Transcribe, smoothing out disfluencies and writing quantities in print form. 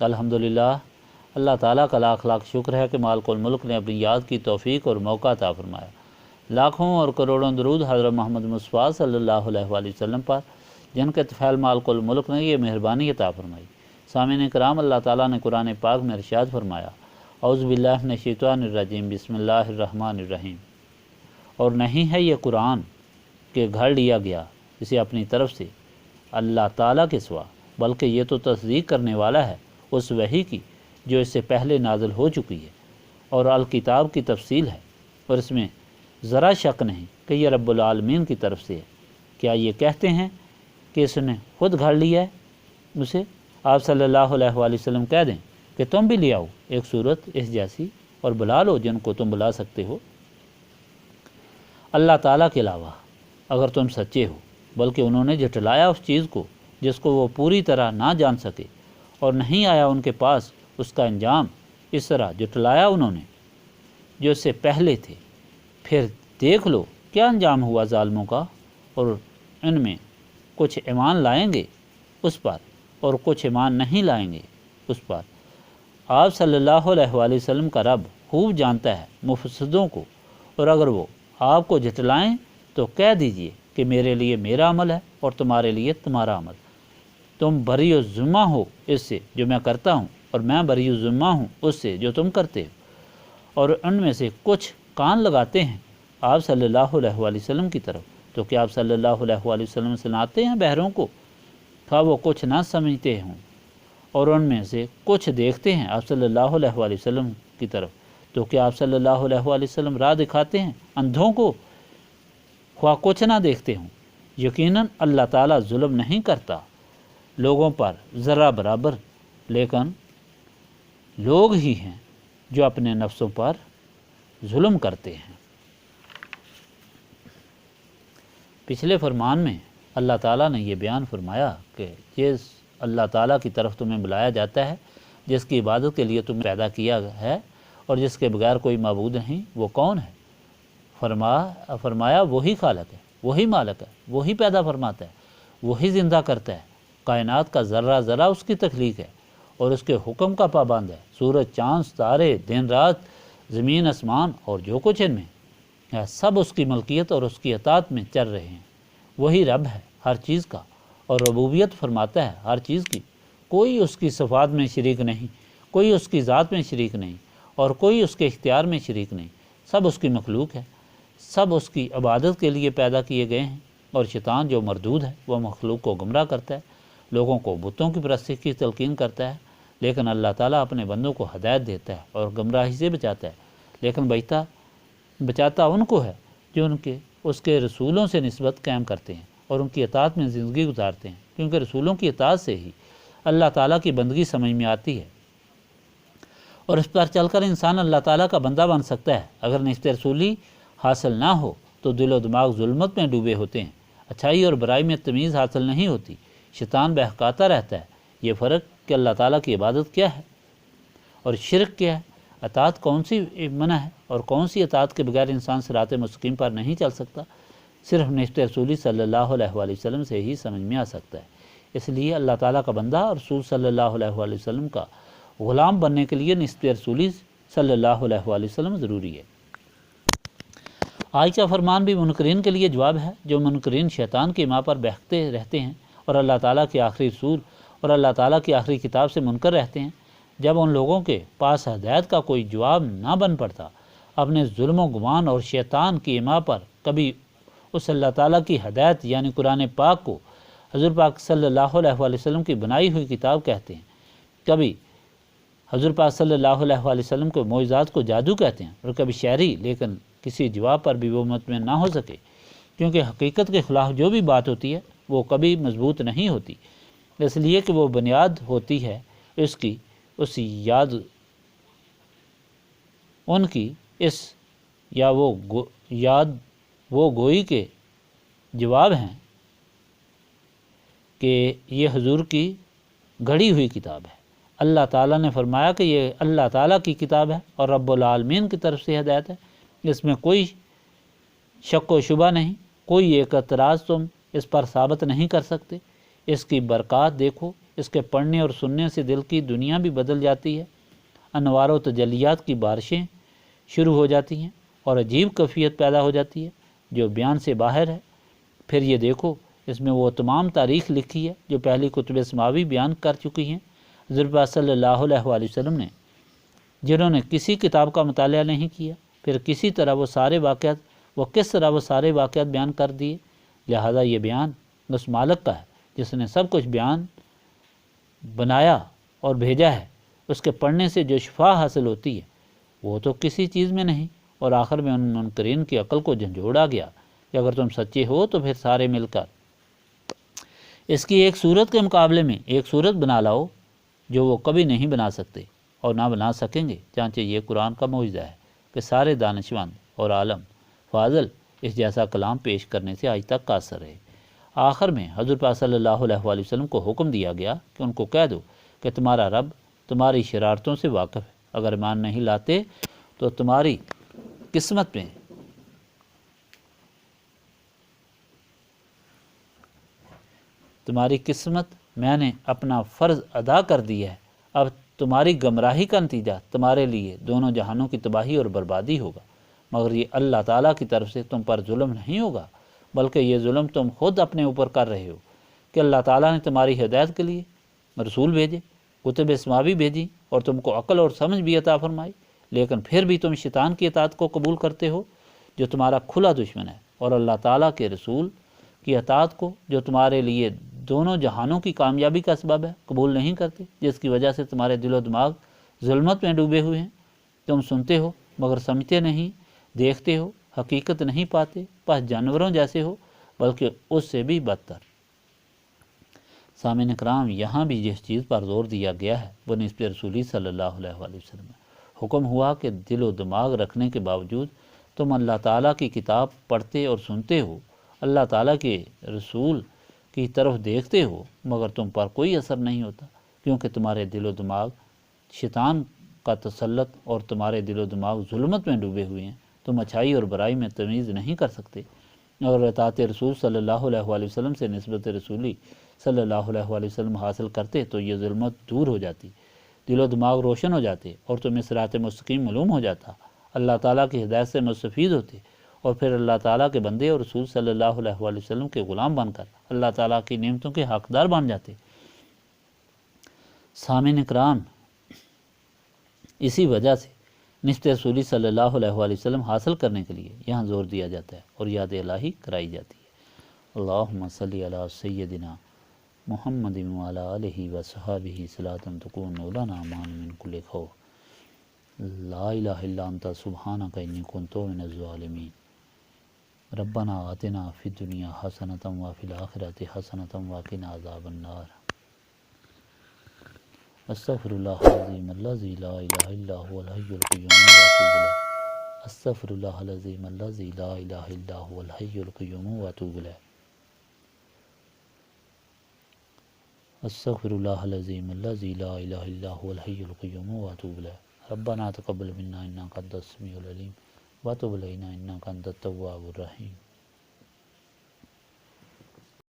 الحمدللہ، اللہ تعالیٰ کا لاکھ لاکھ شکر ہے کہ مالک الملک نے اپنی یاد کی توفیق اور موقع عطا فرمایا۔ لاکھوں اور کروڑوں درود حضرت محمد مصطفیٰ صلی اللہ علیہ وآلہ وسلم پر، جن کے طفیل مالک الملک نے یہ مہربانی عطا فرمائی۔ سامعین کرام، اللہ تعالیٰ نے قرآن پاک میں ارشاد فرمایا، اعوذ باللہ من الشیطان الرجیم، بسم اللہ الرحمن الرحیم۔ اور نہیں ہے یہ قرآن کہ گھڑ لیا گیا اسے اپنی طرف سے اللہ تعالیٰ کے سوا، بلکہ یہ تو تصدیق کرنے والا ہے اس وحی کی جو اس سے پہلے نازل ہو چکی ہے، اور الکتاب کی تفصیل ہے، اور اس میں ذرا شک نہیں کہ یہ رب العالمین کی طرف سے ہے۔ کیا یہ کہتے ہیں کہ اس نے خود گھڑ لیا ہے اسے؟ آپ صلی اللہ علیہ وآلہ وسلم کہہ دیں کہ تم بھی لے آؤ ایک صورت اس جیسی اور بلا لو جن کو تم بلا سکتے ہو اللہ تعالیٰ کے علاوہ، اگر تم سچے ہو۔ بلکہ انہوں نے جھٹلایا اس چیز کو جس کو وہ پوری طرح نہ جان سکے، اور نہیں آیا ان کے پاس اس کا انجام۔ اس طرح جھٹلایا انہوں نے جو اس سے پہلے تھے۔ پھر دیکھ لو کیا انجام ہوا ظالموں کا، اور ان میں کچھ ایمان لائیں گے اس پر اور کچھ ایمان نہیں لائیں گے اس پر۔ آپ صلی اللہ علیہ وآلہ وسلم کا رب خوب جانتا ہے مفسدوں کو، اور اگر وہ آپ کو جھٹلائیں تو کہہ دیجئے کہ میرے لیے میرا عمل ہے اور تمہارے لیے تمہارا عمل۔ تم بری و ذمہ ہو اس سے جو میں کرتا ہوں، اور میں بری و ذمہ ہوں اس سے جو تم کرتے ہو۔ اور ان میں سے کچھ کان لگاتے ہیں آپ صلی اللہ علیہ وآلہ وسلم کی طرف، تو کیا آپ صلی اللہ علیہ وآلہ وسلم سناتے ہیں بہروں کو، تھا وہ کچھ نہ سمجھتے ہوں۔ اور ان میں سے کچھ دیکھتے ہیں آپ صلی اللہ علیہ وآلہ وسلم کی طرف، تو کیا آپ صلی اللہ علیہ وآلہ وسلم راہ دکھاتے ہیں اندھوں کو، خواہ کچھ نہ دیکھتے ہوں۔ یقیناً اللہ تعالیٰ ظلم نہیں کرتا لوگوں پر ذرہ برابر، لیکن لوگ ہی ہیں جو اپنے نفسوں پر ظلم کرتے ہیں۔ پچھلے فرمان میں اللہ تعالیٰ نے یہ بیان فرمایا کہ جس اللہ تعالیٰ کی طرف تمہیں بلایا جاتا ہے، جس کی عبادت کے لیے تمہیں پیدا کیا ہے اور جس کے بغیر کوئی معبود نہیں، وہ کون ہے؟ فرمایا وہی خالق ہے، وہی مالک ہے، وہی پیدا فرماتا ہے، وہی زندہ کرتا ہے۔ کائنات کا ذرہ ذرہ اس کی تخلیق ہے اور اس کے حکم کا پابند ہے۔ سورج، چاند، ستارے، دن رات، زمین، آسمان اور جو کچھ ان میں ہے، سب اس کی ملکیت اور اس کی اطاعت میں چل رہے ہیں۔ وہی رب ہے ہر چیز کا، اور ربوبیت فرماتا ہے ہر چیز کی۔ کوئی اس کی صفات میں شریک نہیں، کوئی اس کی ذات میں شریک نہیں، اور کوئی اس کے اختیار میں شریک نہیں۔ سب اس کی مخلوق ہے، سب اس کی عبادت کے لیے پیدا کیے گئے ہیں۔ اور شیطان جو مردود ہے وہ مخلوق کو گمراہ کرتا ہے، لوگوں کو بتوں کی پرستی کی تلقین کرتا ہے، لیکن اللہ تعالیٰ اپنے بندوں کو ہدایت دیتا ہے اور گمراہی سے بچاتا ہے۔ لیکن بچاتا ان کو ہے جو اس کے رسولوں سے نسبت قائم کرتے ہیں اور ان کی اطاعت میں زندگی گزارتے ہیں، کیونکہ رسولوں کی اطاعت سے ہی اللہ تعالیٰ کی بندگی سمجھ میں آتی ہے، اور اس پر چل کر انسان اللہ تعالیٰ کا بندہ بن سکتا ہے۔ اگر نسبت رسولی حاصل نہ ہو تو دل و دماغ ظلمت میں ڈوبے ہوتے ہیں، اچھائی اور برائی میں تمیز حاصل نہیں ہوتی، شیطان بہکاتا رہتا ہے۔ یہ فرق کہ اللہ تعالیٰ کی عبادت کیا ہے اور شرک کیا ہے، اطاعت کون سی منع ہے اور کون سی اطاعت کے بغیر انسان صراط مستقیم پر نہیں چل سکتا، صرف نسبت رسولی صلی اللہ علیہ وآلہ وسلم سے ہی سمجھ میں آ سکتا ہے۔ اس لیے اللہ تعالیٰ کا بندہ اور رسول صلی اللہ علیہ وآلہ وسلم کا غلام بننے کے لیے نسبت رسولی صلی اللہ علیہ وآلہ وسلم ضروری ہے۔ آج کا فرمان بھی منکرین کے لیے جواب ہے، جو منکرین شیطان کی ماں پر بہکتے رہتے ہیں اور اللہ تعالیٰ کے آخری رسول اور اللہ تعالیٰ کی آخری کتاب سے منکر رہتے ہیں۔ جب ان لوگوں کے پاس ہدایت کا کوئی جواب نہ بن پڑتا، اپنے ظلم و گمان اور شیطان کی ایما پر کبھی اس اللہ تعالیٰ کی ہدایت یعنی قرآن پاک کو حضور پاک صلی اللہ علیہ وآلہ وسلم کی بنائی ہوئی کتاب کہتے ہیں، کبھی حضور پاک صلی اللہ علیہ وآلہ وسلم کے معجزات کو جادو کہتے ہیں، اور کبھی شاعری، لیکن کسی جواب پر بھی وہ مطمئن نہ ہو سکے، کیونکہ حقیقت کے خلاف جو بھی بات ہوتی ہے وہ کبھی مضبوط نہیں ہوتی، اس لیے کہ وہ بنیاد ہوتی ہے اس یاد ان کی اس یا وہ گوئی کے جواب ہیں کہ یہ حضور کی گھڑی ہوئی کتاب ہے۔ اللہ تعالیٰ نے فرمایا کہ یہ اللہ تعالیٰ کی کتاب ہے اور رب العالمین کی طرف سے ہدایت ہے، اس میں کوئی شک و شبہ نہیں، کوئی ایک اعتراض تم اس پر ثابت نہیں کر سکتے۔ اس کی برکات دیکھو، اس کے پڑھنے اور سننے سے دل کی دنیا بھی بدل جاتی ہے، انوار و تجلیات کی بارشیں شروع ہو جاتی ہیں اور عجیب کیفیت پیدا ہو جاتی ہے جو بیان سے باہر ہے۔ پھر یہ دیکھو اس میں وہ تمام تاریخ لکھی ہے جو پہلی کتب سماوی بیان کر چکی ہیں۔ حضور پاک صلی اللہ علیہ وآلہ وسلم نے جنہوں نے کسی کتاب کا مطالعہ نہیں کیا، پھر کس طرح وہ سارے واقعات بیان کر دیے۔ لہذا یہ بیان اس مالک کا ہے جس نے سب کچھ بیان بنایا اور بھیجا ہے۔ اس کے پڑھنے سے جو شفا حاصل ہوتی ہے وہ تو کسی چیز میں نہیں، اور آخر میں ان منکرین کی عقل کو جھنجھوڑا گیا کہ اگر تم سچے ہو تو پھر سارے مل کر اس کی ایک صورت کے مقابلے میں ایک صورت بنا لاؤ جو وہ کبھی نہیں بنا سکتے اور نہ بنا سکیں گے، چانچہ یہ قرآن کا معجزہ ہے کہ سارے دانشمند اور عالم فاضل اس جیسا کلام پیش کرنے سے آج تک قاصر رہے۔ آخر میں حضور پاک صلی اللہ علیہ وآلہ وسلم کو حکم دیا گیا کہ ان کو کہہ دو کہ تمہارا رب تمہاری شرارتوں سے واقف ہے، اگر ایمان نہیں لاتے تو تمہاری قسمت میں نے اپنا فرض ادا کر دیا ہے، اب تمہاری گمراہی کا نتیجہ تمہارے لیے دونوں جہانوں کی تباہی اور بربادی ہوگا، مگر یہ اللہ تعالیٰ کی طرف سے تم پر ظلم نہیں ہوگا، بلکہ یہ ظلم تم خود اپنے اوپر کر رہے ہو کہ اللہ تعالیٰ نے تمہاری ہدایت کے لیے رسول بھیجے، کتب سماوی بھیجی اور تم کو عقل اور سمجھ بھی عطا فرمائی، لیکن پھر بھی تم شیطان کی اطاعت کو قبول کرتے ہو جو تمہارا کھلا دشمن ہے، اور اللہ تعالیٰ کے رسول کی اطاعت کو جو تمہارے لیے دونوں جہانوں کی کامیابی کا سبب ہے قبول نہیں کرتے، جس کی وجہ سے تمہارے دل و دماغ ظلمت میں ڈوبے ہوئے ہیں۔ تم سنتے ہو مگر سمجھتے نہیں، دیکھتے ہو حقیقت نہیں پاتے، بس جانوروں جیسے ہو، بلکہ اس سے بھی بدتر۔ سامعین کرام، یہاں بھی جس چیز پر زور دیا گیا ہے وہ نسبت رسولی صلی اللہ علیہ وآلہ وسلم ہے۔ حکم ہوا کہ دل و دماغ رکھنے کے باوجود تم اللہ تعالیٰ کی کتاب پڑھتے اور سنتے ہو، اللہ تعالیٰ کے رسول کی طرف دیکھتے ہو، مگر تم پر کوئی اثر نہیں ہوتا، کیونکہ تمہارے دل و دماغ شیطان کا تسلط اور تمہارے دل و دماغ ظلمت میں ڈوبے ہوئے ہیں۔ تم اچھائی اور برائی میں تمیز نہیں کر سکتے۔ اگر اطاعت رسول صلی اللہ علیہ وآلہ وسلم سے نسبت رسولی صلی اللہ علیہ وآلہ وسلم حاصل کرتے تو یہ ظلمت دور ہو جاتی، دل و دماغ روشن ہو جاتے اور تمہیں صراط مستقیم معلوم ہو جاتا، اللہ تعالیٰ کی ہدایت سے مستفید ہوتے، اور پھر اللہ تعالیٰ کے بندے اور رسول صلی اللہ علیہ وآلہ وسلم کے غلام بن کر اللہ تعالیٰ کی نعمتوں کے حقدار بن جاتے۔ سامعین کرام، اسی وجہ سے نسبت رسولی صلی اللہ علیہ وآلہ وسلم حاصل کرنے کے لیے یہاں زور دیا جاتا ہے اور یاد الہی کرائی جاتی ہے۔ اللہم صلی علی سیدنا محمد وعلی آلہ وصحبہ صلاۃ تکون لنا امان من کل خوف، لا الہ الا انت سبحانک انی کنت من الظالمین، ربنا آتنا فی الدنیا حسنۃ وفی الآخرۃ حسنۃ وقنا عذاب النار۔ استغفر اللہ العظیم الذی لا الہ الا هو الحی القیوم واتوب الیہ، استغفر اللہ العظیم الذی لا الہ الا هو الحی القیوم واتوب الیہ، استغفر اللہ العظیم الذی لا الہ الا هو الحی القیوم واتوب الیہ، ربنا تقبل منا انک انت السمیع العلیم وتب علینا انک انت التواب الرحیم۔